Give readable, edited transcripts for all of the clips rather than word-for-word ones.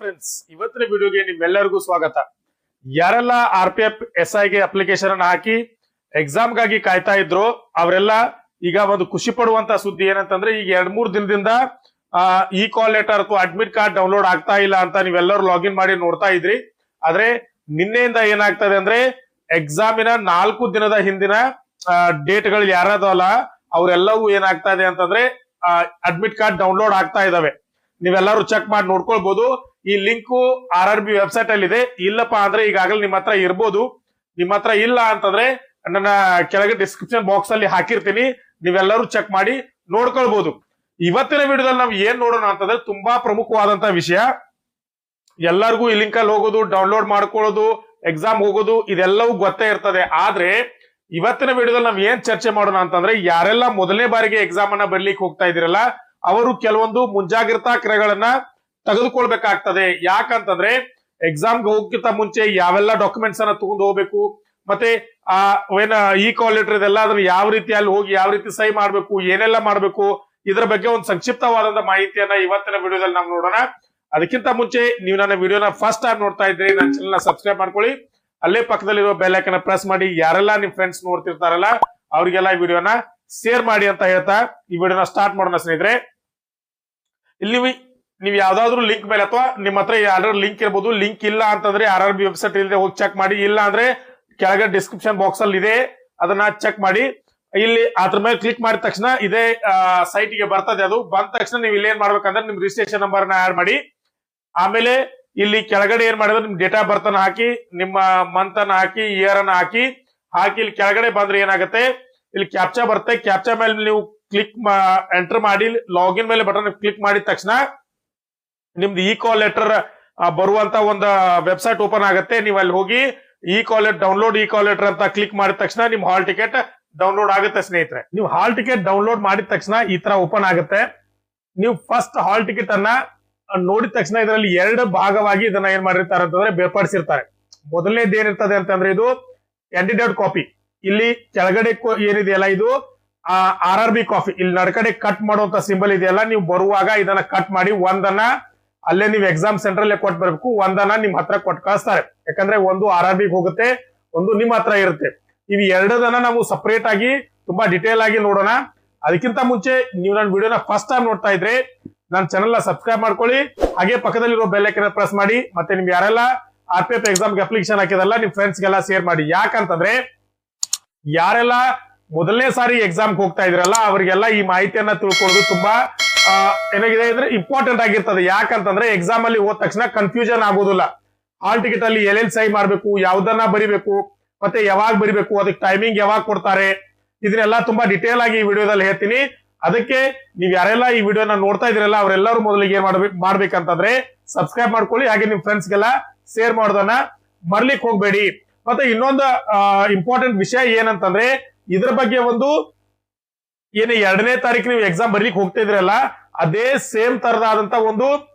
Friends, ಇವತ್ತಿನ ವಿಡಿಯೋಗೆ ನಿಮ್ಮೆಲ್ಲರಿಗೂ ಸ್ವಾಗತ. ಯಾರೆಲ್ಲ RPF SI ಗೆ ಅಪ್ಲಿಕೇಶನ್ ಅನ್ನು ಹಾಕಿ ಎಕ್ಸಾಮ್ ಗಾಗಿ ಕಾಯ್ತಾ ಇದ್ರು ಅವರೆಲ್ಲ ಈಗ ಒಂದು ಖುಷಿ ಪಡುವಂತ ಸುದ್ದಿ ಏನಂತಂದ್ರೆ, ಈಗ 2-3 ದಿನದಿಂದ ಈ ಕಾಲ್ ಲೆಟರ್ ಅಥವಾ ಅಡ್ಮಿಟ್ ಕಾರ್ಡ್ ಡೌನ್ಲೋಡ್ ಆಗ್ತಾ ಇಲ್ಲ ಅಂತ ನೀವೆಲ್ಲರೂ ಲಾಗಿನ್ ಮಾಡಿ ನೋಡ್ತಾ ಇದ್ರಿ. ಆದ್ರೆ ನಿನ್ನೆಯಿಂದ ಏನಾಗ್ತದೆ ಅಂದ್ರೆ, ಎಕ್ಸಾಮಿನ 4 ದಿನದ ಹಿಂದಿನ ಡೇಟ್ ಗಳು ಯಾರದಲ್ಲ ಅವರೆಲ್ಲವೂ ಏನಾಗ್ತಾ ಇದೆ ಅಂತಂದ್ರೆ ಅಡ್ಮಿಟ್ ಕಾರ್ಡ್ ಡೌನ್ಲೋಡ್ ಆಗ್ತಾ ಇದಾವೆ. ನೀವೆಲ್ಲರೂ ಚೆಕ್ ಮಾಡಿ ನೋಡ್ಕೊಳ್ಬಹುದು. ಈ ಲಿಂಕ್ RRB ವೆಬ್ಸೈಟ್ ಅಲ್ಲಿ ಇದೆ. ಇಲ್ಲಪ್ಪ ಅಂದ್ರೆ ಈಗಾಗಲೇ ನಿಮ್ಮ ಹತ್ರ ಇರ್ಬೋದು. ನಿಮ್ಮ ಹತ್ರ ಇಲ್ಲ ಅಂತಂದ್ರೆ ನನ್ನ ಕೆಳಗೆ ಡಿಸ್ಕ್ರಿಪ್ಷನ್ ಬಾಕ್ಸ್ ಅಲ್ಲಿ ಹಾಕಿರ್ತೀನಿ, ನೀವೆಲ್ಲರೂ ಚೆಕ್ ಮಾಡಿ ನೋಡ್ಕೊಳ್ಬಹುದು. ಇವತ್ತಿನ ವಿಡಿಯೋದಲ್ಲಿ ನಾವು ಏನ್ ನೋಡೋಣ ಅಂತಂದ್ರೆ, ತುಂಬಾ ಪ್ರಮುಖವಾದಂತ ವಿಷಯ. ಎಲ್ಲರಿಗೂ ಈ ಲಿಂಕ್ ಅಲ್ಲಿ ಹೋಗೋದು, ಡೌನ್ಲೋಡ್ ಮಾಡ್ಕೊಳ್ಳೋದು, ಎಕ್ಸಾಮ್ ಹೋಗೋದು ಇದೆಲ್ಲವೂ ಗೊತ್ತೇ ಇರ್ತದೆ. ಆದ್ರೆ ಇವತ್ತಿನ ವಿಡಿಯೋದಲ್ಲಿ ನಾವ್ ಏನ್ ಚರ್ಚೆ ಮಾಡೋಣ ಅಂತಂದ್ರೆ, ಯಾರೆಲ್ಲ ಮೊದಲನೇ ಬಾರಿಗೆ ಎಕ್ಸಾಮ್ ಅನ್ನ ಬರ್ಲಿಕ್ಕೆ ಹೋಗ್ತಾ ಇದೀರಲ್ಲ ಅವರು ಕೆಲವೊಂದು ಮುಂಜಾಗ್ರತಾ ಕ್ರಮಗಳನ್ನ ತೆಗೆದುಕೊಳ್ಬೇಕಾಗ್ತದೆ. ಯಾಕಂತಂದ್ರೆ ಎಕ್ಸಾಮ್ಗೆ ಹೋಗಕ್ಕಿಂತ ಮುಂಚೆ ಯಾವೆಲ್ಲ ಡಾಕ್ಯುಮೆಂಟ್ಸ್ ಅನ್ನ ತಗೊಂಡು ಹೋಗ್ಬೇಕು, ಮತ್ತೆ ಈ ಕಾಲ್ ಲೆಟರ್ ಇದೆಲ್ಲ ಅದನ್ನ ಯಾವ ರೀತಿ ಅಲ್ಲಿ ಹೋಗಿ ಯಾವ ರೀತಿ ಸಹಿ ಮಾಡ್ಬೇಕು, ಏನೆಲ್ಲ ಮಾಡ್ಬೇಕು, ಇದರ ಬಗ್ಗೆ ಒಂದು ಸಂಕ್ಷಿಪ್ತವಾದಂತ ಮಾಹಿತಿಯನ್ನ ಇವತ್ತಿನ ವಿಡಿಯೋದಲ್ಲಿ ನಾವು ನೋಡೋಣ. ಅದಕ್ಕಿಂತ ಮುಂಚೆ ನೀವು ನನ್ನ ವಿಡಿಯೋನ ಫಸ್ಟ್ ಟೈಮ್ ನೋಡ್ತಾ ಇದ್ರಿ, ನನ್ನ ಚಾನೆಲ್ ನ ಸಬ್ಸ್ಕ್ರೈಬ್ ಮಾಡ್ಕೊಳ್ಳಿ. ಅಲ್ಲೇ ಪಕ್ಕದಲ್ಲಿರೋ ಬೆಲ್ ಐಕಾನ್ ಪ್ರೆಸ್ ಮಾಡಿ. ಯಾರೆಲ್ಲ ನಿಮ್ ಫ್ರೆಂಡ್ಸ್ ನೋಡ್ತಿರ್ತಾರಲ್ಲ ಅವ್ರಿಗೆಲ್ಲ ಈ ವಿಡಿಯೋನ ಶೇರ್ ಮಾಡಿ ಅಂತ ಹೇಳ್ತಾ ಈ ವಿಡಿಯೋನ ಸ್ಟಾರ್ಟ್ ಮಾಡೋಣ ಸ್ನೇಹಿತರೆ. ಇಲ್ಲಿ ನೀವು ಯಾವ್ದಾದ್ರು ಲಿಂಕ್ ಮೇಲೆ ಅಥವಾ ನಿಮ್ಮ ಹತ್ರ ಯಾವ್ದಾದ್ರು ಲಿಂಕ್ ಇರ್ಬೋದು. ಲಿಂಕ್ ಇಲ್ಲ ಅಂತಂದ್ರೆ RRB ವೆಬ್ಸೈಟ್ ಇಲ್ಲದೆ ಹೋಗಿ ಚೆಕ್ ಮಾಡಿ. ಇಲ್ಲ ಅಂದ್ರೆ ಕೆಳಗೆ ಡಿಸ್ಕ್ರಿಪ್ಷನ್ ಬಾಕ್ಸ್ ಅಲ್ಲಿ ಇದೆ, ಅದನ್ನ ಚೆಕ್ ಮಾಡಿ. ಇಲ್ಲಿ ಅದ್ರ ಮೇಲೆ ಕ್ಲಿಕ್ ಮಾಡಿದ ತಕ್ಷಣ ಇದೇ ಸೈಟ್ ಗೆ ಬರ್ತದೆ. ಅದು ಬಂದ ತಕ್ಷಣ ನೀವು ಇಲ್ಲಿ ಏನ್ ಮಾಡ್ಬೇಕಂದ್ರೆ ನಿಮ್ ರಿಜಿಸ್ಟ್ರೇಷನ್ ನಂಬರ್ ನ ಆಡ್ ಮಾಡಿ. ಆಮೇಲೆ ಇಲ್ಲಿ ಕೆಳಗಡೆ ಏನ್ ಮಾಡಿದ್ರೆ ನಿಮ್ ಡೇಟ್ ಆಫ್ ಬರ್ತ್ ಅನ್ನ ಹಾಕಿ, ನಿಮ್ಮ ಮಂತ್ ಅನ್ನ ಹಾಕಿ, ಇಯರ್ ಅನ್ನ ಹಾಕಿ ಇಲ್ಲಿ ಕೆಳಗಡೆ ಬಂದ್ರೆ ಏನಾಗುತ್ತೆ, ಇಲ್ಲಿ ಕ್ಯಾಪ್ಚಾ ಬರುತ್ತೆ. ಕ್ಯಾಪ್ಚಾ ಮೇಲೆ ನೀವು ಕ್ಲಿಕ್ ಎಂಟರ್ ಮಾಡಿ ಲಾಗಿನ್ ಮೇಲೆ ಬಟನ್ ಕ್ಲಿಕ್ ಮಾಡಿದ ತಕ್ಷಣ ನಿಮ್ದು ಈ ಕಾಲ್ ಲೆಟರ್ ಬರುವಂತ ಒಂದು ವೆಬ್ಸೈಟ್ ಓಪನ್ ಆಗುತ್ತೆ. ನೀವು ಅಲ್ಲಿ ಹೋಗಿ ಈ ಕಾಲ್ ಲೆಟರ್ ಡೌನ್ಲೋಡ್ ಈ ಕಾಲ್ ಲೆಟರ್ ಅಂತ ಕ್ಲಿಕ್ ಮಾಡಿದ ತಕ್ಷಣ ನಿಮ್ ಹಾಲ್ ಟಿಕೆಟ್ ಡೌನ್ಲೋಡ್ ಆಗುತ್ತೆ ಸ್ನೇಹಿತರೆ. ನೀವು ಹಾಲ್ ಟಿಕೆಟ್ ಡೌನ್ಲೋಡ್ ಮಾಡಿದ ತಕ್ಷಣ ಈ ತರ ಓಪನ್ ಆಗುತ್ತೆ. ನೀವು ಫಸ್ಟ್ ಹಾಲ್ ಟಿಕೆಟ್ ಅನ್ನ ನೋಡಿದ ತಕ್ಷಣ ಇದರಲ್ಲಿ 2 ಭಾಗವಾಗಿ ಇದನ್ನ ಏನ್ ಮಾಡಿರ್ತಾರೆ ಅಂತಂದ್ರೆ ಬೇರ್ಪಡಿಸಿರ್ತಾರೆ. ಮೊದಲನೇದು ಏನಿರ್ತದೆ ಅಂತಂದ್ರೆ ಇದು ಕ್ಯಾಂಡಿಡೇಟ್ ಕಾಪಿ. ಇಲ್ಲಿ ಕೆಳಗಡೆ ಏನಿದೆಯಲ್ಲ ಇದು RRB ಕಾಪಿ. ಇಲ್ಲಿ ನಡ್ಕಡೆ ಕಟ್ ಮಾಡುವಂತ ಸಿಂಬಲ್ ಇದೆಯಲ್ಲ, ನೀವು ಬರುವಾಗ ಇದನ್ನ ಕಟ್ ಮಾಡಿ ಒಂದನ್ನ ಅಲ್ಲೇ ನೀವು ಎಕ್ಸಾಮ್ ಸೆಂಟರ್ ಅಲ್ಲೇ ಕೊಟ್ಟು ಬರ್ಬೇಕು, ಒಂದನ್ನ ನಿಮ್ ಹತ್ರ ಕೊಟ್ಟು ಕಳಿಸ್ತಾರೆ. ಯಾಕಂದ್ರೆ ಒಂದು RRB ಹೋಗುತ್ತೆ, ಒಂದು ನಿಮ್ ಹತ್ರ ಇರುತ್ತೆ. ಇವು 2ದನ್ನ ನಾವು ಸಪರೇಟ್ ಆಗಿ ತುಂಬಾ ಡಿಟೇಲ್ ಆಗಿ ನೋಡೋಣ. ಅದಕ್ಕಿಂತ ಮುಂಚೆ ನೀವು ನನ್ನ ವಿಡಿಯೋನ ಫಸ್ಟ್ ಟೈಮ್ ನೋಡ್ತಾ ಇದ್ರೆ ನನ್ನ ಚಾನೆಲ್ ನ ಸಬ್ಸ್ಕ್ರೈಬ್ ಮಾಡ್ಕೊಳ್ಳಿ. ಹಾಗೆ ಪಕ್ಕದಲ್ಲಿರೋ ಬೆಲ್ ಐಕಾನ್ ಪ್ರೆಸ್ ಮಾಡಿ. ಮತ್ತೆ ನಿಮ್ಗೆ ಯಾರೆಲ್ಲ RPF ಎಕ್ಸಾಮ್ಗೆ ಅಪ್ಲಿಕೇಶನ್ ಹಾಕಿದಲ್ಲ ನಿಮ್ ಫ್ರೆಂಡ್ಸ್ಗೆಲ್ಲ ಶೇರ್ ಮಾಡಿ. ಯಾಕಂತಂದ್ರೆ ಯಾರೆಲ್ಲ ಮೊದಲನೇ ಸಾರಿ ಎಕ್ಸಾಮ್ ಹೋಗ್ತಾ ಇದ್ರಲ್ಲ ಅವರಿಗೆಲ್ಲ ಈ ಮಾಹಿತಿಯನ್ನ ತಿಳ್ಕೊಳ್ಳೋದು ತುಂಬಾ ಏನಾಗಿದೆ ಅಂದ್ರೆ ಇಂಪಾರ್ಟೆಂಟ್ ಆಗಿರ್ತದೆ. ಯಾಕಂತಂದ್ರೆ ಎಕ್ಸಾಮ್ ಅಲ್ಲಿ ಹೋದ ತಕ್ಷಣ ಕನ್ಫ್ಯೂಷನ್ ಆಗೋದಿಲ್ಲ. ಹಾಲ್ ಟಿಕೆಟ್ ಅಲ್ಲಿ ಎಲ್ಲೆಲ್ಲಿ ಸಹಿ ಮಾಡ್ಬೇಕು, ಯಾವ್ದನ್ನ ಬರಿಬೇಕು, ಮತ್ತೆ ಯಾವಾಗ ಬರಿಬೇಕು, ಅದಕ್ಕೆ ಟೈಮಿಂಗ್ ಯಾವಾಗ ಕೊಡ್ತಾರೆ, ಇದನ್ನೆಲ್ಲ ತುಂಬಾ ಡಿಟೇಲ್ ಆಗಿ ಈ ವಿಡಿಯೋದಲ್ಲಿ ಹೇಳ್ತೀನಿ. ಅದಕ್ಕೆ ನೀವ್ ಯಾರೆಲ್ಲ ಈ ವಿಡಿಯೋನ ನೋಡ್ತಾ ಇದ್ರಲ್ಲ ಅವರೆಲ್ಲರೂ ಮೊದಲಿಗೆ ಏನ್ ಮಾಡ್ಬೇಕಂತಂದ್ರೆ ಸಬ್ಸ್ಕ್ರೈಬ್ ಮಾಡ್ಕೊಳ್ಳಿ. ಹಾಗೆ ನಿಮ್ ಫ್ರೆಂಡ್ಸ್ಗೆಲ್ಲ ಶೇರ್ ಮಾಡೋದನ್ನ ಮರ್ಲಿಕ್ಕೆ ಹೋಗ್ಬೇಡಿ. ಮತ್ತೆ ಇನ್ನೊಂದು ಇಂಪಾರ್ಟೆಂಟ್ ವಿಷಯ ಏನಂತಂದ್ರೆ, ಇದ್ರ ಬಗ್ಗೆ ಒಂದು ಏನು 2ನೇ ತಾರೀಕು ನೀವು ಎಕ್ಸಾಮ್ ಬರ್ಲಿಕ್ಕೆ ಹೋಗ್ತಾ ಇದ್ರಲ್ಲ ಅದೇ ಸೇಮ್ ತರದಾದಂತ ಒಂದು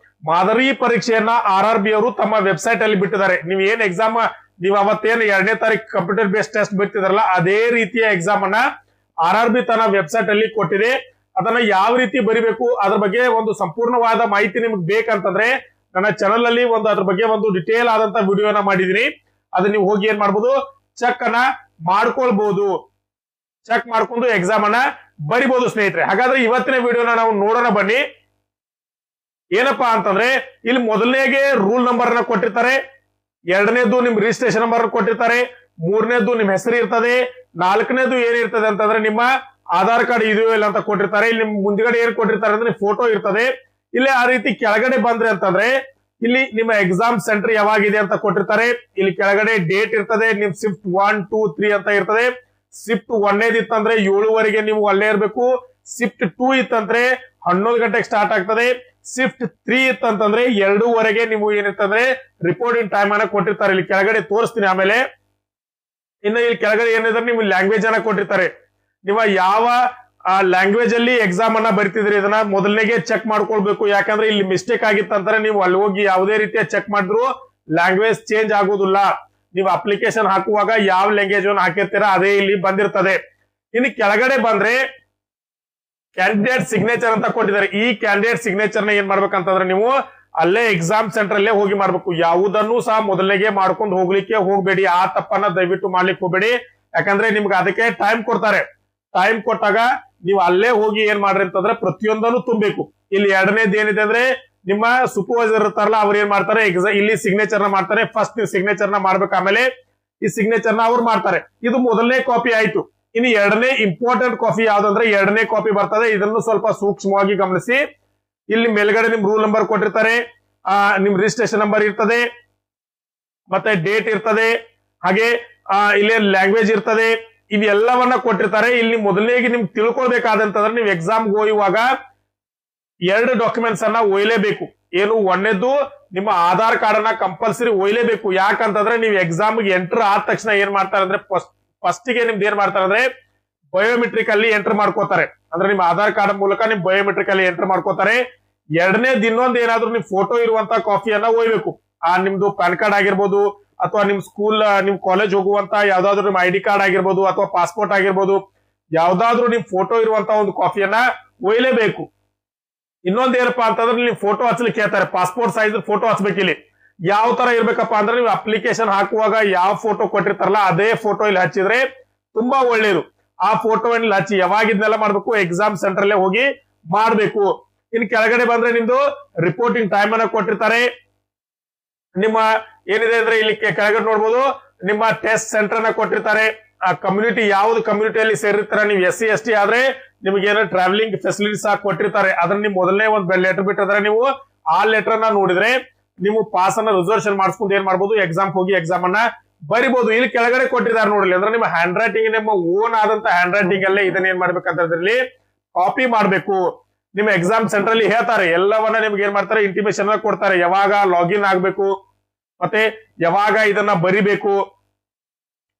ಮಾದರಿ ಪರೀಕ್ಷೆಯನ್ನ RRB ಅವರು ತಮ್ಮ ವೆಬ್ಸೈಟ್ ಅಲ್ಲಿ ಬಿಟ್ಟಿದ್ದಾರೆ. ನೀವು ಏನ್ ಎಕ್ಸಾಮ್ ನೀವು ಅವತ್ತೇನು 2ನೇ ತಾರೀಕು ಕಂಪ್ಯೂಟರ್ ಬೇಸ್ಡ್ ಟೆಸ್ಟ್ ಬಿಡ್ತಿದ್ರಲ್ಲ ಅದೇ ರೀತಿಯ ಎಕ್ಸಾಮ್ ಅನ್ನ RRB ತನ್ನ ವೆಬ್ಸೈಟ್ ಅಲ್ಲಿ ಕೊಟ್ಟಿದೆ. ಅದನ್ನ ಯಾವ ರೀತಿ ಬರಿಬೇಕು ಅದ್ರ ಬಗ್ಗೆ ಒಂದು ಸಂಪೂರ್ಣವಾದ ಮಾಹಿತಿ ನಿಮ್ಗೆ ಬೇಕಂತಂದ್ರೆ ನನ್ನ ಚಾನಲ್ ಅಲ್ಲಿ ಅದ್ರ ಬಗ್ಗೆ ಒಂದು ಡಿಟೇಲ್ ಆದಂತ ವಿಡಿಯೋನ ಮಾಡಿದೀನಿ. ಅದನ್ನ ನೀವು ಹೋಗಿ ಏನ್ ಮಾಡ್ಬೋದು, ಚೆಕ್ ಅನ್ನ ಮಾಡ್ಕೊಳ್ಬಹುದು. ಚೆಕ್ ಮಾಡ್ಕೊಂಡು ಎಕ್ಸಾಮ್ ಅನ್ನ ಬರಿಬಹುದು ಸ್ನೇಹಿತರೆ. ಹಾಗಾದ್ರೆ ಇವತ್ತಿನ ವಿಡಿಯೋನ ನಾವು ನೋಡೋಣ ಬನ್ನಿ. ಏನಪ್ಪಾ ಅಂತಂದ್ರೆ ಇಲ್ಲಿ ಮೊದಲನೇಗೆ ರೂಲ್ ನಂಬರ್ ನ ಕೊಟ್ಟಿರ್ತಾರೆ, 2ನೇದು ನಿಮ್ ರಿಜಿಸ್ಟ್ರೇಷನ್ ನಂಬರ್ ಕೊಟ್ಟಿರ್ತಾರೆ, 3ನೇದು ನಿಮ್ ಹೆಸರು ಇರ್ತದೆ, 4ನೇದು ಏನಿರ್ತದೆ ಅಂತಂದ್ರೆ ನಿಮ್ಮ ಆಧಾರ್ ಕಾರ್ಡ್ ಇದೆಯೋ ಇಲ್ಲ ಅಂತ ಕೊಟ್ಟಿರ್ತಾರೆ. ಇಲ್ಲಿ ನಿಮ್ ಮುಂದ್ಗಡೆ ಏನ್ ಕೊಟ್ಟಿರ್ತಾರೆ ಅಂದ್ರೆ ಫೋಟೋ ಇರ್ತದೆ. ಇಲ್ಲಿ ಆ ರೀತಿ ಕೆಳಗಡೆ ಬಂದ್ರೆ ಅಂತಂದ್ರೆ ಇಲ್ಲಿ ನಿಮ್ಮ ಎಕ್ಸಾಮ್ ಸೆಂಟರ್ ಯಾವಾಗಿದೆ ಅಂತ ಕೊಟ್ಟಿರ್ತಾರೆ. ಇಲ್ಲಿ ಕೆಳಗಡೆ ಡೇಟ್ ಇರ್ತದೆ, ನಿಮ್ ಶಿಫ್ಟ್ 1, 2, 3 ಅಂತ ಇರ್ತದೆ. ಶಿಫ್ಟ್ 1ನೇದು ಇತ್ತಂದ್ರೆ 7ವರೆಗೆ ನೀವು ಅಲ್ಲೇ ಇರಬೇಕು. ಶಿಫ್ಟ್ 2 ಇತ್ತಂದ್ರೆ 11 ಗಂಟೆಗೆ ಸ್ಟಾರ್ಟ್ ಆಗ್ತದೆ. ಶಿಫ್ಟ್ 3 ಇತ್ತಂತಂದ್ರೆ 2ವರೆಗೆ ನೀವು ಏನಿರ್ತಂದ್ರೆ ರಿಪೋರ್ಟಿಂಗ್ ಟೈಮ್ ಅನ್ನ ಕೊಟ್ಟಿರ್ತಾರೆ. ಇಲ್ಲಿ ಕೆಳಗಡೆ ತೋರಿಸ್ತೀನಿ ಆಮೇಲೆ. ಇನ್ನು ಇಲ್ಲಿ ಕೆಳಗಡೆ ಏನಿದ್ರೆ ನೀವು ಲ್ಯಾಂಗ್ವೇಜ್ ಅನ್ನ ಕೊಟ್ಟಿರ್ತಾರೆ. ನೀವು ಯಾವ ಲ್ಯಾಂಗ್ವೇಜ್ ಅಲ್ಲಿ ಎಕ್ಸಾಮ್ ಅನ್ನ ಬರಿತಿದ್ರಿ ಇದನ್ನ ಮೊದಲನೇಗೆ ಚೆಕ್ ಮಾಡ್ಕೊಳ್ಬೇಕು. ಯಾಕಂದ್ರೆ ಇಲ್ಲಿ ಮಿಸ್ಟೇಕ್ ಆಗಿತ್ತಂದ್ರೆ ನೀವು ಅಲ್ಲಿ ಹೋಗಿ ಯಾವುದೇ ರೀತಿಯ ಚೆಕ್ ಮಾಡಿದ್ರು ಲ್ಯಾಂಗ್ವೇಜ್ ಚೇಂಜ್ ಆಗೋದಿಲ್ಲ. ನೀವು ಅಪ್ಲಿಕೇಶನ್ ಹಾಕುವಾಗ ಯಾವ ಲ್ಯಾಂಗ್ವೇಜ್ ಅನ್ನು ಹಾಕಿರ್ತೀರಾ ಅದೇ ಇಲ್ಲಿ ಬಂದಿರ್ತದೆ. ಇನ್ನು ಕೆಳಗಡೆ ಬಂದ್ರೆ ಕ್ಯಾಂಡಿಡೇಟ್ ಸಿಗ್ನೇಚರ್ ಅಂತ ಕೊಟ್ಟಿದ್ದಾರೆ. ಈ ಕ್ಯಾಂಡಿಡೇಟ್ ಸಿಗ್ನೇಚರ್ ನ ಏನ್ ಮಾಡ್ಬೇಕಂತಂದ್ರೆ ನೀವು ಅಲ್ಲೇ ಎಕ್ಸಾಮ್ ಸೆಂಟರ್ ಅಲ್ಲೇ ಹೋಗಿ ಮಾಡ್ಬೇಕು. ಯಾವುದನ್ನು ಸಹ ಮೊದಲಿಗೆ ಮಾಡ್ಕೊಂಡು ಹೋಗ್ಲಿಕ್ಕೆ ಹೋಗ್ಬೇಡಿ. ಆ ತಪ್ಪನ್ನ ದಯವಿಟ್ಟು ಮಾಡ್ಲಿಕ್ಕೆ ಹೋಗ್ಬೇಡಿ. ಯಾಕಂದ್ರೆ ನಿಮ್ಗೆ ಅದಕ್ಕೆ ಟೈಮ್ ಕೊಡ್ತಾರೆ. ಟೈಮ್ ಕೊಟ್ಟಾಗ ನೀವು ಅಲ್ಲೇ ಹೋಗಿ ಏನ್ ಮಾಡ್ರಿ ಅಂತಂದ್ರೆ ಪ್ರತಿಯೊಂದನ್ನು ತುಂಬಬೇಕು. ಇಲ್ಲಿ ಎರಡನೇದು ಏನಿದೆ ಅಂದ್ರೆ ನಿಮ್ಮ ಸೂಪರ್ವೈಸರ್ ಇರ್ತಾರಲ್ಲ ಅವ್ರು ಏನ್ ಮಾಡ್ತಾರೆ, ಇಲ್ಲಿ ಸಿಗ್ನೇಚರ್ ನ ಮಾಡ್ತಾರೆ. ಫಸ್ಟ್ ನೀವು ಸಿಗ್ನೇಚರ್ ನ ಮಾಡ್ಬೇಕು, ಆಮೇಲೆ ಈ ಸಿಗ್ನೇಚರ್ ನ ಅವ್ರು ಮಾಡ್ತಾರೆ. ಇದು ಮೊದಲನೇ ಕಾಪಿ ಆಯ್ತು. ಇನ್ನು ಎರಡನೇ ಇಂಪಾರ್ಟೆಂಟ್ ಕಾಪಿ ಯಾವ್ದಂದ್ರೆ ಎರಡನೇ ಕಾಪಿ ಬರ್ತದೆ. ಇದನ್ನು ಸ್ವಲ್ಪ ಸೂಕ್ಷ್ಮವಾಗಿ ಗಮನಿಸಿ. ಇಲ್ಲಿ ಮೇಲ್ಗಡೆ ನಿಮ್ ರೂಲ್ ನಂಬರ್ ಕೊಟ್ಟಿರ್ತಾರೆ, ನಿಮ್ ರಿಜಿಸ್ಟ್ರೇಷನ್ ನಂಬರ್ ಇರ್ತದೆ, ಮತ್ತೆ ಡೇಟ್ ಇರ್ತದೆ, ಹಾಗೆ ಇಲ್ಲಿ ಲ್ಯಾಂಗ್ವೇಜ್ ಇರ್ತದೆ. ಇವೆಲ್ಲವನ್ನ ಕೊಟ್ಟಿರ್ತಾರೆ. ಇಲ್ಲಿ ಮೊದಲನೇಗೆ ನಿಮ್ಗೆ ತಿಳ್ಕೊಳ್ಬೇಕಾದಂತಂದ್ರೆ ನೀವು ಎಕ್ಸಾಮ್ಗೆ ಹೋಗುವಾಗ 2 ಡಾಕ್ಯುಮೆಂಟ್ಸ್ ಅನ್ನ ಒಯ್ಲೇಬೇಕು. ಏನು, ಒಂದೇದ್ದು ನಿಮ್ಮ ಆಧಾರ್ ಕಾರ್ಡ್ ಅನ್ನ ಕಂಪಲ್ಸರಿ ಒಯ್ಲೇಬೇಕು. ಯಾಕಂತಂದ್ರೆ ನೀವು ಎಕ್ಸಾಮ್ಗೆ ಎಂಟರ್ ಆದ ತಕ್ಷಣ ಏನ್ ಮಾಡ್ತಾರೆ ಅಂದ್ರೆ ಫಸ್ಟ್ ಗೆ ನಿಮ್ದು ಏನ್ ಮಾಡ್ತಾರೆ ಅಂದ್ರೆ ಬಯೋಮೆಟ್ರಿಕ್ ಅಲ್ಲಿ ಎಂಟರ್ ಮಾಡ್ಕೋತಾರೆ. ಅಂದ್ರೆ ನಿಮ್ಮ ಆಧಾರ್ ಕಾರ್ಡ್ ಮೂಲಕ ನಿಮ್ ಬಯೋಮೆಟ್ರಿಕ್ ಅಲ್ಲಿ ಎಂಟರ್ ಮಾಡ್ಕೋತಾರೆ. ಎರಡನೇದು ಇನ್ನೊಂದು ಏನಾದ್ರು ನಿಮ್ ಫೋಟೋ ಇರುವಂತ ಕಾಪಿಯನ್ನ ಒಯ್ಬೇಕು. ನಿಮ್ದು ಪ್ಯಾನ್ ಕಾರ್ಡ್ ಆಗಿರ್ಬೋದು, ಅಥವಾ ನಿಮ್ ಸ್ಕೂಲ್ ನಿಮ್ ಕಾಲೇಜ್ ಹೋಗುವಂತ ಯಾವ್ದಾದ್ರು ನಿಮ್ ID ಕಾರ್ಡ್ ಆಗಿರ್ಬೋದು, ಅಥವಾ ಪಾಸ್ಪೋರ್ಟ್ ಆಗಿರ್ಬೋದು, ಯಾವ್ದಾದ್ರು ನಿಮ್ ಫೋಟೋ ಇರುವಂತ ಒಂದು ಕಾಪಿಯನ್ನ ಒಯ್ಲೇಬೇಕು. ಇನ್ನೊಂದ್ ಏನಪ್ಪಾ ಅಂತಂದ್ರೆ ನೀವು ಫೋಟೋ ಹಚ್ಲಿಕ್ಕೆ ಹೇಳ್ತಾರೆ. ಪಾಸ್ಪೋರ್ಟ್ ಸೈಜ್ ಫೋಟೋ ಹಚ್ಬೇಕು. ಇಲ್ಲಿ ಯಾವ ತರ ಇರ್ಬೇಕಪ್ಪ ಅಂದ್ರೆ ನೀವು ಅಪ್ಲಿಕೇಶನ್ ಹಾಕುವಾಗ ಯಾವ ಫೋಟೋ ಕೊಟ್ಟಿರ್ತಾರಲ್ಲ ಅದೇ ಫೋಟೋ ಇಲ್ಲಿ ಹಚ್ಚಿದ್ರೆ ತುಂಬಾ ಒಳ್ಳೇದು. ಆ ಫೋಟೋ ಇಲ್ಲಿ ಹಚ್ಚಿ ಯಾವಾಗ ಇದನ್ನೆಲ್ಲ ಮಾಡ್ಬೇಕು, ಎಕ್ಸಾಮ್ ಸೆಂಟರ್ ಅಲ್ಲೇ ಹೋಗಿ ಮಾಡ್ಬೇಕು. ಇನ್ ಕೆಳಗಡೆ ಬಂದ್ರೆ ನಿಮ್ದು ರಿಪೋರ್ಟಿಂಗ್ ಟೈಮ್ ಅನ್ನ ಕೊಟ್ಟಿರ್ತಾರೆ. ನಿಮ್ಮ ಏನಿದೆ ಅಂದ್ರೆ ಇಲ್ಲಿ ಕೆಳಗಡೆ ನೋಡ್ಬೋದು, ನಿಮ್ಮ ಟೆಸ್ಟ್ ಸೆಂಟರ್ ಅನ್ನ ಕೊಟ್ಟಿರ್ತಾರೆ. ಆ ಕಮ್ಯುನಿಟಿ ಯಾವ್ದು ಕಮ್ಯುನಿಟಿಯಲ್ಲಿ ಸೇರಿರ್ತಾರೆ, ನೀವು SC ST ಆದ್ರೆ ನಿಮ್ಗೆ ಏನೋ ಟ್ರಾವೆಲಿಂಗ್ ಫೆಸಿಲಿಟೀಸ್ ಕೊಟ್ಟಿರ್ತಾರೆ. ಅದನ್ನ ನೀವು ಮೊದಲನೇ ಒಂದು ಲೆಟರ್ ಬಿಟ್ಟಿದ್ರೆ ನೀವು ಆ ಲೆಟರ್ ನ ನೋಡಿದ್ರೆ ನೀವು ಪಾಸ್ ಅನ್ನ ರಿಸರ್ವೇಶನ್ ಮಾಡಿಸ್ಕೊಂಡು ಏನ್ ಮಾಡ್ಬೋದು, ಎಕ್ಸಾಮ್ ಹೋಗಿ ಎಕ್ಸಾಮ್ ಅನ್ನ ಬರಿಬಹುದು. ಇಲ್ಲಿ ಕೆಳಗಡೆ ಕೊಟ್ಟಿದ್ದಾರೆ ನೋಡ್ಲಿ, ಅಂದ್ರೆ ನಿಮ್ಮ ಹ್ಯಾಂಡ್ ರೈಟಿಂಗ್, ನಿಮ್ಮ ಓನ್ ಆದಂತ ಹ್ಯಾಂಡ್ ರೈಟಿಂಗ್ ಅಲ್ಲೇ ಇದನ್ನ ಏನ್ ಮಾಡ್ಬೇಕಂತ ಇದ್ರಲ್ಲಿ ಕಾಪಿ ಮಾಡ್ಬೇಕು. ನಿಮ್ಮ ಎಕ್ಸಾಮ್ ಸೆಂಟರ್ ಅಲ್ಲಿ ಹೇಳ್ತಾರೆ, ಎಲ್ಲವನ್ನ ನಿಮ್ಗೆ ಏನ್ ಮಾಡ್ತಾರೆ, ಇಂಟಿಮೇಶನ್ ಕೊಡ್ತಾರೆ. ಯಾವಾಗ ಲಾಗಿನ್ ಆಗ್ಬೇಕು, ಮತ್ತೆ ಯಾವಾಗ ಇದನ್ನ ಬರಿಬೇಕು.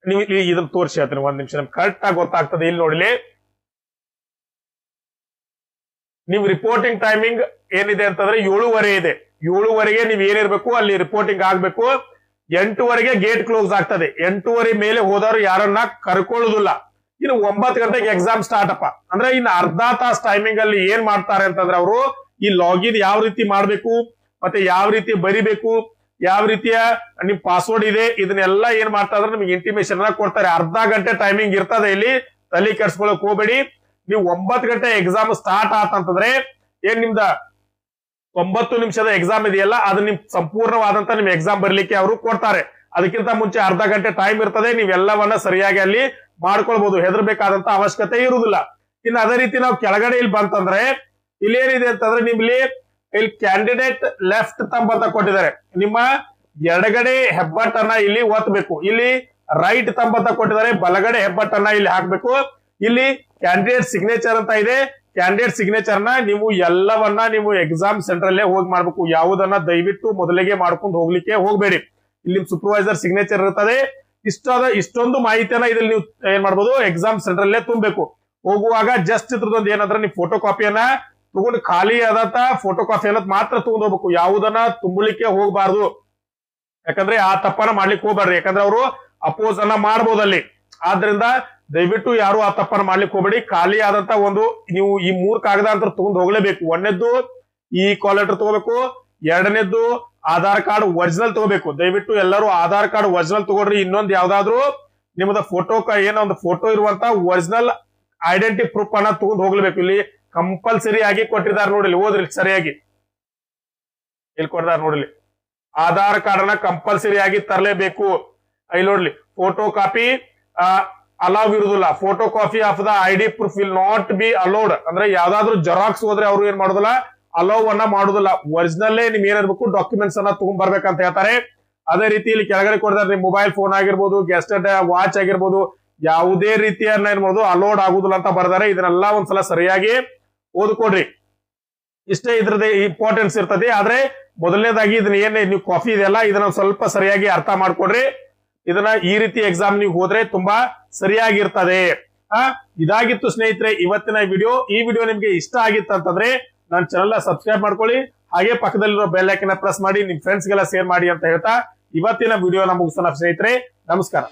ನೀವು ಇದನ್ನ ತೋರಿಸಿ ಹೇಳ್ತೀನಿ, ಒಂದ್ ನಿಮಿಷ ನಮ್ಗೆ ಕರೆಕ್ಟ್ ಆಗಿ ಗೊತ್ತಾಗ್ತದೆ. ಇಲ್ಲಿ ನೋಡ್ಲಿ, ನಿಮ್ ರಿಪೋರ್ಟಿಂಗ್ ಟೈಮಿಂಗ್ ಏನಿದೆ ಅಂತಂದ್ರೆ 7:30 ಇದೆ. 7:30ಗೆ ನೀವ್ ಏನಿರ್ಬೇಕು ಅಲ್ಲಿ ರಿಪೋರ್ಟಿಂಗ್ ಆಗ್ಬೇಕು. 8:00ಗೆ ಗೇಟ್ ಕ್ಲೋಸ್ ಆಗ್ತದೆ. 8:30 ಮೇಲೆ ಹೋದವರು ಯಾರನ್ನ ಕರ್ಕೊಳ್ಳೋದಿಲ್ಲ. ಇನ್ನು 9 ಗಂಟೆಗೆ ಎಕ್ಸಾಮ್ ಸ್ಟಾರ್ಟ್ ಅಪ್ಪ ಅಂದ್ರೆ ಇನ್ನು ಅರ್ಧ ತಾಸ್ ಟೈಮಿಂಗ್ ಅಲ್ಲಿ ಏನ್ ಮಾಡ್ತಾರೆ ಅಂತಂದ್ರೆ ಅವರು ಈ ಲಾಗಿನ್ ಯಾವ ರೀತಿ ಮಾಡ್ಬೇಕು, ಮತ್ತೆ ಯಾವ ರೀತಿ ಬರಿಬೇಕು, ಯಾವ ರೀತಿಯ ನಿಮ್ ಪಾಸ್ವರ್ಡ್ ಇದೆ, ಇದನ್ನೆಲ್ಲ ಏನ್ ಮಾಡ್ತಾ ಇದ್ರೆ ನಿಮ್ಗೆ ಇಂಟಿಮೇಶನ್ ಕೊಡ್ತಾರೆ. ಅರ್ಧ ಗಂಟೆ ಟೈಮಿಂಗ್ ಇರ್ತದೆ. ಇಲ್ಲಿ ತಲೆ ಕೆಡ್ಸ್ಕೊಳಕ್ ಹೋಗ್ಬೇಡಿ. ನೀವು 9 ಗಂಟೆ ಎಕ್ಸಾಮ್ ಸ್ಟಾರ್ಟ್ ಆತಂತಂದ್ರೆ ಏನ್ ನಿಮ್ದ 90 ನಿಮಿಷದ ಎಕ್ಸಾಮ್ ಇದೆಯಲ್ಲ, ಅದು ನಿಮ್ ಸಂಪೂರ್ಣವಾದಂತ ನಿಮ್ ಎಕ್ಸಾಮ್ ಬರ್ಲಿಕ್ಕೆ ಅವರು ಕೊಡ್ತಾರೆ. ಅದಕ್ಕಿಂತ ಮುಂಚೆ ಅರ್ಧ ಗಂಟೆ ಟೈಮ್ ಇರ್ತದೆ. ನೀವೆಲ್ಲವನ್ನ ಸರಿಯಾಗಿ ಅಲ್ಲಿ ಮಾಡ್ಕೊಳ್ಬಹುದು. ಹೆದರ್ಬೇಕಾದಂತ ಅವಶ್ಯಕತೆ ಇರುವುದಿಲ್ಲ. ಇನ್ನು ಅದೇ ರೀತಿ ನಾವು ಕೆಳಗಡೆ ಇಲ್ಲಿ ಬಂತಂದ್ರೆ ಇಲ್ಲಿ ಏನಿದೆ ಅಂತಂದ್ರೆ ನಿಮ್ಲಿ ಇಲ್ಲಿ ಕ್ಯಾಂಡಿಡೇಟ್ ಲೆಫ್ಟ್ ತಂಬ್ ಅಂತ ಕೊಟ್ಟಿದ್ದಾರೆ. ನಿಮ್ಮ ಎಡಗಡೆ ಹೆಬ್ಬಟ್ಟನ್ನ ಇಲ್ಲಿ ಒತ್ತಬೇಕು. ಇಲ್ಲಿ ರೈಟ್ ತಂಬ್ ಅಂತ ಕೊಟ್ಟಿದ್ದಾರೆ, ಬಲಗಡೆ ಹೆಬ್ಬಟ್ಟನ್ನ ಇಲ್ಲಿ ಹಾಕ್ಬೇಕು. ಇಲ್ಲಿ ಕ್ಯಾಂಡಿಡೇಟ್ ಸಿಗ್ನೇಚರ್ ಅಂತ ಇದೆ. ಕ್ಯಾಂಡಿಡೇಟ್ ಸಿಗ್ನೇಚರ್ ನ ನೀವು ಎಲ್ಲವನ್ನ ನೀವು ಎಕ್ಸಾಮ್ ಸೆಂಟರ್ ಅಲ್ಲೇ ಹೋಗಿ ಮಾಡ್ಬೇಕು. ಯಾವುದನ್ನ ದಯವಿಟ್ಟು ಮೊದಲಿಗೆ ಮಾಡ್ಕೊಂಡು ಹೋಗ್ಲಿಕ್ಕೆ ಹೋಗ್ಬೇಡಿ. ಇಲ್ಲಿ ಸೂಪರ್ವೈಸರ್ ಸಿಗ್ನೇಚರ್ ಇರ್ತದೆ. ಇಷ್ಟೊಂದು ಮಾಹಿತಿಯನ್ನ ಇದ್ರಲ್ಲಿ ನೀವು ಏನ್ ಮಾಡ್ಬೋದು, ಎಕ್ಸಾಮ್ ಸೆಂಟರ್ ಅಲ್ಲೇ ತುಂಬಬೇಕು. ಹೋಗುವಾಗ ಜಸ್ಟ್ ಇದ್ರದೊಂದು ಏನಂದ್ರೆ ನೀವು ಫೋಟೋ ಕಾಪಿಯನ್ನ ತಗೊಂಡು ಖಾಲಿ ಆದಂತ ಫೋಟೋ ಕಾಪಿಯನ್ನ ಮಾತ್ರ ತಗೊಂಡ್ ಹೋಗ್ಬೇಕು. ಯಾವುದನ್ನ ತುಂಬಲಿಕ್ಕೆ ಹೋಗ್ಬಾರ್ದು. ಯಾಕಂದ್ರೆ ಆ ತಪ್ಪನ್ನ ಮಾಡ್ಲಿಕ್ಕೆ ಹೋಗ್ಬಾರ್ದು. ಯಾಕಂದ್ರೆ ಅವರು ಅಪೋಸ್ ಅನ್ನ ಮಾಡ್ಬೋದಲ್ಲಿ. ಆದ್ರಿಂದ ದಯವಿಟ್ಟು ಯಾರು ಆ ತಪ್ಪನ್ನ ಮಾಡ್ಲಿಕ್ಕೆ ಹೋಗ್ಬೇಡಿ. ಖಾಲಿ ಆದಂತ ಒಂದು ನೀವು ಈ 3 ಕಾಗದ ಅಂತ ತಗೊಂಡು ಹೋಗ್ಲೇಬೇಕು. ಒಂದನೇದ್ದು ಈ ಕಾಲ್ ಲೆಟರ್ ತಗೋಬೇಕು. ಎರಡನೇದ್ದು ಆಧಾರ್ ಕಾರ್ಡ್ ಒರಿಜಿನಲ್ ತಗೋಬೇಕು. ದಯವಿಟ್ಟು ಎಲ್ಲರೂ ಆಧಾರ್ ಕಾರ್ಡ್ ಒರಿಜಿನಲ್ ತಗೊಳ್ರಿ. ಇನ್ನೊಂದು ಯಾವ್ದಾದ್ರು ನಿಮ್ಮದ ಫೋಟೋ ಏನೋ ಒಂದು ಫೋಟೋ ಇರುವಂತ ಒರಿಜಿನಲ್ ಐಡೆಂಟಿ ಪ್ರೂಫ್ ಅನ್ನ ತಗೊಂಡು ಹೋಗ್ಲೇಬೇಕು. ಇಲ್ಲಿ ಕಂಪಲ್ಸರಿ ಆಗಿ ಕೊಟ್ಟಿದ್ದಾರೆ ನೋಡಿ, ಓದ್ರಿ ಸರಿಯಾಗಿ. ಇಲ್ಲಿ ಕೊಟ್ಟಿದ್ದಾರೆ ನೋಡ್ಲಿ, ಆಧಾರ್ ಕಾರ್ಡ್ ಅನ್ನ ಕಂಪಲ್ಸರಿ ಆಗಿ ತರಲೇಬೇಕು. ಇಲ್ಲಿ ನೋಡ್ಲಿ, ಫೋಟೋ ಕಾಪಿ ಅಲೌವ್ ಇರುದಿಲ್ಲ. Photocopy of the ID proof will not be allowed. ಅಂದ್ರೆ ಯಾವ್ದಾದ್ರು ಜೆರಾಕ್ಸ್ ಹೋದ್ರೆ ಅವ್ರು ಏನ್ ಮಾಡೋದಿಲ್ಲ, ಅಲೌವ್ ಅನ್ನ ಮಾಡುದಿಲ್ಲ. ಒರಿಜಿನಲ್ಲೇ ನಿಮ್ ಏನಿರ್ಬೇಕು ಡಾಕ್ಯುಮೆಂಟ್ಸ್ ಅನ್ನ ತಗೊಂಡ್ ಬರ್ಬೇಕಂತ ಹೇಳ್ತಾರೆ. ಅದೇ ರೀತಿ ಇಲ್ಲಿ ಕೆಳಗಡೆ ಕೊಡ್ತಾರೆ, ನಿಮ್ ಮೊಬೈಲ್ ಫೋನ್ ಆಗಿರ್ಬೋದು, ಗೆಸ್ಟೆಡ್ ವಾಚ್ ಆಗಿರ್ಬೋದು, ಯಾವುದೇ ರೀತಿಯನ್ನ ಏನ್ ಮಾಡೋದು ಅಲೌಡ್ ಆಗುದಿಲ್ಲ ಅಂತ ಬರ್ತಾರೆ. ಇದನ್ನೆಲ್ಲ ಒಂದ್ಸಲ ಸರಿಯಾಗಿ ಓದ್ಕೊಡ್ರಿ. ಇಷ್ಟೇ ಇದ್ರದ್ದು ಇಂಪಾರ್ಟೆನ್ಸ್ ಇರ್ತದೆ. ಆದ್ರೆ ಮೊದಲನೇದಾಗಿ ಇದನ್ನ ಏನ್ ನೀವು ಕಾಫಿ ಇದೆಯಲ್ಲ, ಇದನ್ನ ಸ್ವಲ್ಪ ಸರಿಯಾಗಿ ಅರ್ಥ ಮಾಡ್ಕೊಡ್ರಿ. ಇದನ್ನ ಈ ರೀತಿ ಎಕ್ಸಾಮ್ ನೀವು ಹೋದ್ರೆ ತುಂಬಾ ಸರಿಯಾಗಿರ್ತದೆ. ಇದಾಗಿತ್ತು ಸ್ನೇಹಿತರೆ ಇವತ್ತಿನ ವಿಡಿಯೋ. ಈ ವಿಡಿಯೋ ನಿಮ್ಗೆ ಇಷ್ಟ ಆಗಿತ್ತು ಅಂತಂದ್ರೆ ನನ್ನ ಚಾನೆಲ್ ಸಬ್ಸ್ಕ್ರೈಬ್ ಮಾಡ್ಕೊಳ್ಳಿ. ಹಾಗೆ ಪಕ್ಕದಲ್ಲಿರೋ ಬೆಲ್ ಐಕನ್ ಪ್ರೆಸ್ ಮಾಡಿ ನಿಮ್ ಫ್ರೆಂಡ್ಸ್ ಗೆಲ್ಲ ಶೇರ್ ಮಾಡಿ ಅಂತ ಹೇಳ್ತಾ ಇವತ್ತಿನ ವಿಡಿಯೋನ ಮುಗಿಸೋಣ ಸ್ನೇಹಿತರೆ. ನಮಸ್ಕಾರ.